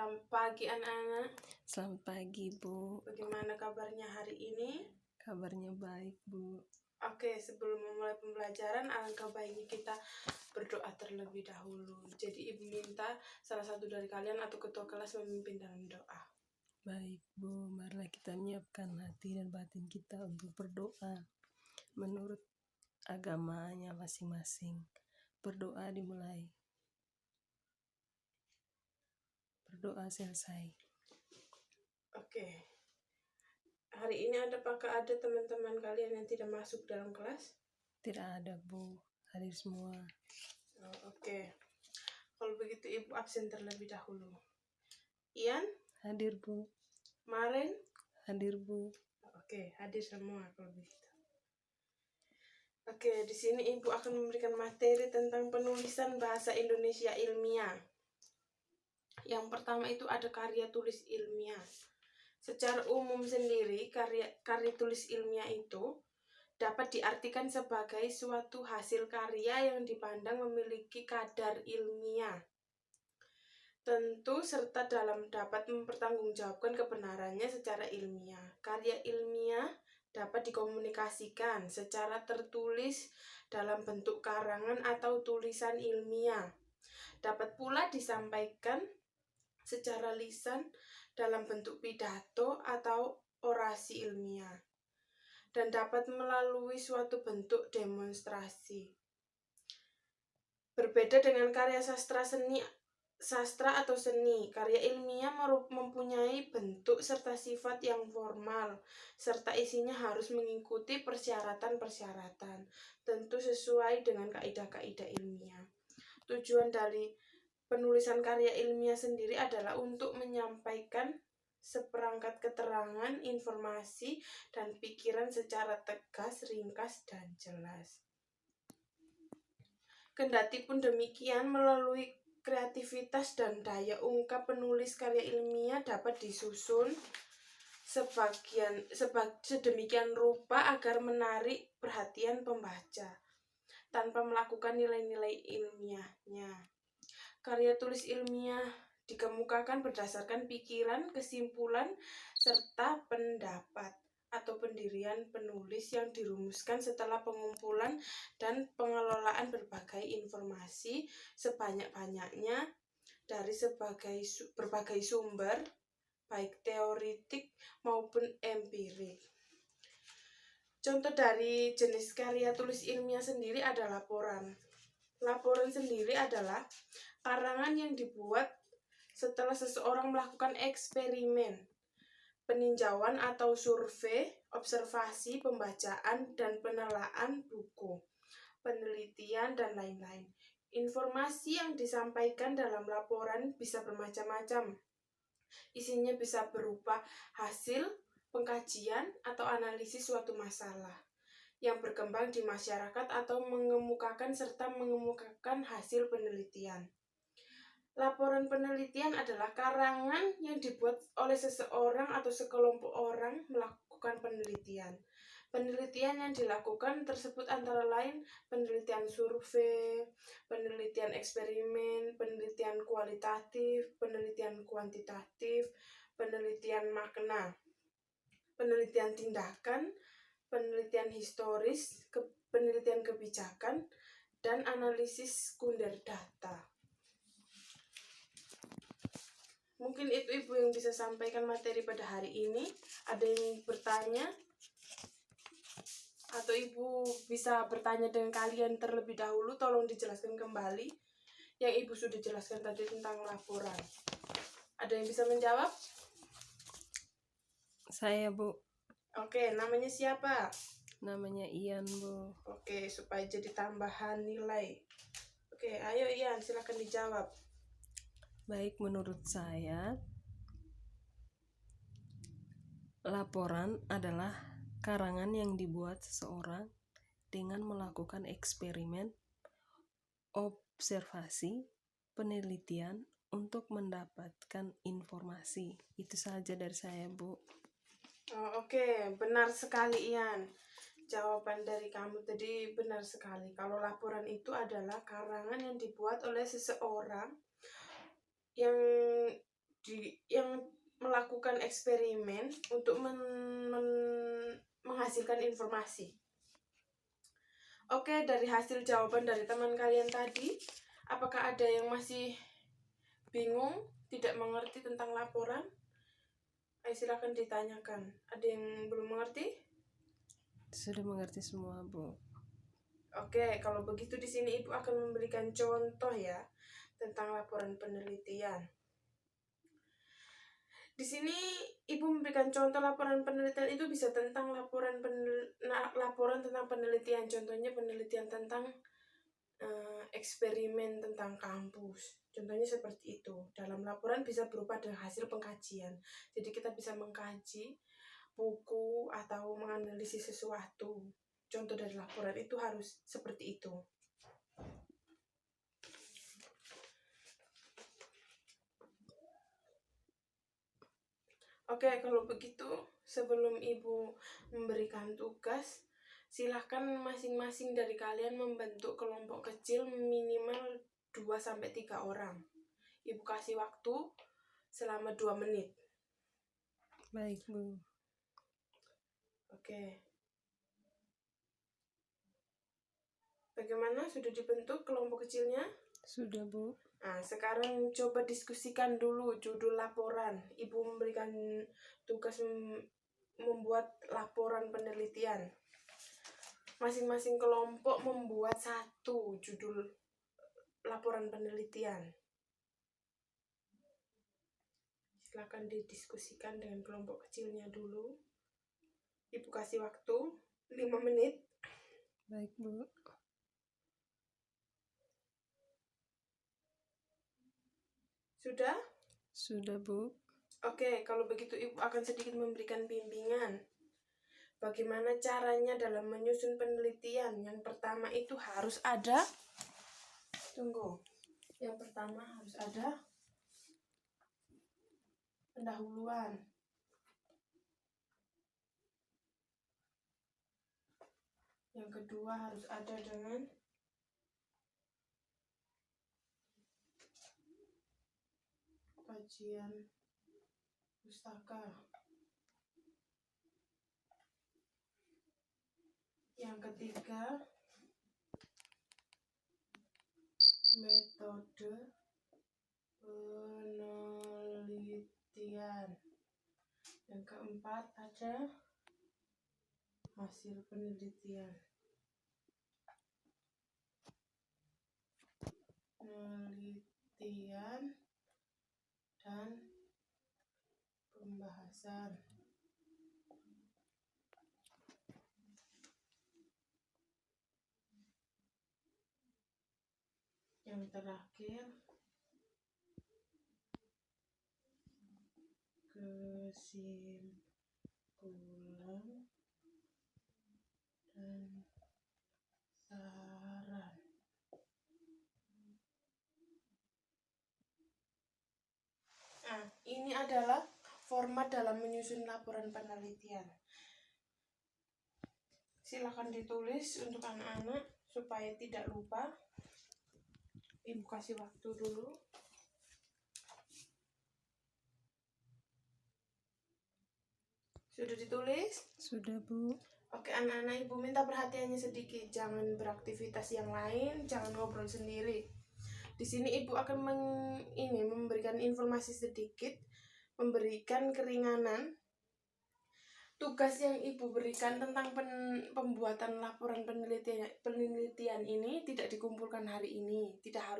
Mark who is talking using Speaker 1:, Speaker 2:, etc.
Speaker 1: Selamat pagi anak-anak.
Speaker 2: Selamat pagi, Bu.
Speaker 1: Bagaimana kabarnya hari ini?
Speaker 2: Kabarnya baik, Bu.
Speaker 1: Oke, sebelum memulai pembelajaran, alangkah baiknya kita berdoa terlebih dahulu. Jadi Ibu minta salah satu dari kalian atau ketua kelas memimpin dalam doa.
Speaker 2: Baik, Bu. Marilah kita menyiapkan hati dan batin kita untuk berdoa menurut agamanya masing-masing. Berdoa dimulai. Berdoa selesai.
Speaker 1: Oke. Hari ini apakah ada teman-teman kalian yang tidak masuk dalam kelas?
Speaker 2: Tidak ada, Bu. Hadir semua.
Speaker 1: Oke. Kalau begitu Ibu absen terlebih dahulu. Ian?
Speaker 2: Hadir, Bu.
Speaker 1: Maren?
Speaker 2: Hadir, Bu.
Speaker 1: Oke, hadir semua kalau begitu. Oke, di sini Ibu akan memberikan materi tentang penulisan bahasa Indonesia ilmiah. Yang pertama itu ada karya tulis ilmiah. Secara umum sendiri, karya tulis ilmiah itu dapat diartikan sebagai suatu hasil karya yang dipandang memiliki kadar ilmiah. Tentu serta dapat mempertanggungjawabkan kebenarannya secara ilmiah. Karya ilmiah dapat dikomunikasikan secara tertulis dalam bentuk karangan atau tulisan ilmiah. Dapat pula disampaikan secara lisan dalam bentuk pidato atau orasi ilmiah. Dan dapat melalui suatu bentuk demonstrasi. Berbeda dengan karya sastra atau seni, karya ilmiah mempunyai bentuk serta sifat yang formal, serta isinya harus mengikuti persyaratan-persyaratan, tentu sesuai dengan kaidah-kaidah ilmiah. Tujuan dari penulisan karya ilmiah sendiri adalah untuk menyampaikan seperangkat keterangan, informasi, dan pikiran secara tegas, ringkas, dan jelas. Kendati pun demikian, melalui kreativitas dan daya ungkap penulis karya ilmiah dapat disusun sedemikian rupa agar menarik perhatian pembaca tanpa melakukan nilai-nilai ilmiahnya. Karya tulis ilmiah dikemukakan berdasarkan pikiran, kesimpulan, serta pendapat atau pendirian penulis yang dirumuskan setelah pengumpulan dan pengelolaan berbagai informasi sebanyak-banyaknya dari berbagai sumber, baik teoritik maupun empirik. Contoh dari jenis karya tulis ilmiah sendiri adalah laporan. Laporan sendiri adalah karangan yang dibuat setelah seseorang melakukan eksperimen, peninjauan atau survei, observasi, pembacaan, dan penelaahan buku, penelitian, dan lain-lain. Informasi yang disampaikan dalam laporan bisa bermacam-macam. Isinya bisa berupa hasil pengkajian atau analisis suatu masalah yang berkembang di masyarakat atau mengemukakan hasil penelitian. Laporan penelitian adalah karangan yang dibuat oleh seseorang atau sekelompok orang melakukan penelitian. Penelitian yang dilakukan tersebut antara lain penelitian survei, penelitian eksperimen, penelitian kualitatif, penelitian kuantitatif, penelitian makna, penelitian tindakan, penelitian historis, penelitian kebijakan, dan analisis sekunder data. Mungkin itu Ibu yang bisa sampaikan materi pada hari ini. Ada yang bertanya? Atau Ibu bisa bertanya dengan kalian terlebih dahulu, tolong dijelaskan kembali yang Ibu sudah jelaskan tadi tentang laporan. Ada yang bisa menjawab?
Speaker 2: Saya, Bu.
Speaker 1: Oke, namanya siapa?
Speaker 2: Namanya Ian, Bu.
Speaker 1: Oke, supaya jadi tambahan nilai. Oke, ayo Ian, silakan dijawab.
Speaker 2: Baik, menurut saya, laporan adalah karangan yang dibuat seseorang dengan melakukan eksperimen, observasi, penelitian untuk mendapatkan informasi. Itu saja dari saya, Bu.
Speaker 1: Oke, benar sekali Ian. Jawaban dari kamu tadi benar sekali. Kalau laporan itu adalah karangan yang dibuat oleh seseorang yang melakukan eksperimen untuk menghasilkan informasi. Oke, dari hasil jawaban dari teman kalian tadi, apakah ada yang masih bingung, tidak mengerti tentang laporan? Ayo silakan ditanyakan. Ada yang belum mengerti?
Speaker 2: Sudah mengerti semua, Bu.
Speaker 1: Oke, kalau begitu di sini Ibu akan memberikan contoh ya tentang laporan penelitian. Di sini Ibu memberikan contoh laporan penelitian itu bisa tentang laporan tentang penelitian. Contohnya penelitian tentang eksperimen tentang kampus. Contohnya seperti itu. Dalam laporan bisa berupa dengan hasil pengkajian. Jadi kita bisa mengkaji buku atau menganalisis sesuatu. Contoh dari laporan itu harus seperti itu. Oke, kalau begitu sebelum Ibu memberikan tugas, silahkan masing-masing dari kalian membentuk kelompok kecil minimal 2-3 orang. Ibu kasih waktu selama 2 menit.
Speaker 2: Baik, Bu.
Speaker 1: Oke. Bagaimana? Sudah dibentuk kelompok kecilnya?
Speaker 2: Sudah, Bu.
Speaker 1: Nah, sekarang coba diskusikan dulu judul laporan. Ibu memberikan tugas membuat laporan penelitian. Masing-masing kelompok membuat satu judul laporan penelitian. Silakan didiskusikan dengan kelompok kecilnya dulu. Ibu kasih waktu 5 menit.
Speaker 2: Baik, Bu.
Speaker 1: Sudah?
Speaker 2: Sudah, Bu.
Speaker 1: Oke, kalau begitu Ibu akan sedikit memberikan bimbingan. Bagaimana caranya dalam menyusun penelitian? Yang pertama itu harus ada. Tunggu. Yang pertama harus ada pendahuluan. Yang kedua harus ada dengan kajian pustaka. Yang ketiga, metode penelitian. Yang keempat ada hasil penelitian. Penelitian dan pembahasan. Yang terakhir, kesimpulan dan saran. Nah, ini adalah format dalam menyusun laporan penelitian. Silakan ditulis untuk anak-anak supaya tidak lupa. Ibu kasih waktu dulu. Sudah ditulis?
Speaker 2: Sudah, Bu.
Speaker 1: Oke, anak-anak Ibu minta perhatiannya sedikit. Jangan beraktivitas yang lain, jangan ngobrol sendiri. Di sini Ibu akan memberikan informasi sedikit, memberikan keringanan. Tugas yang Ibu berikan tentang pembuatan laporan penelitian ini tidak dikumpulkan hari ini, tidak harus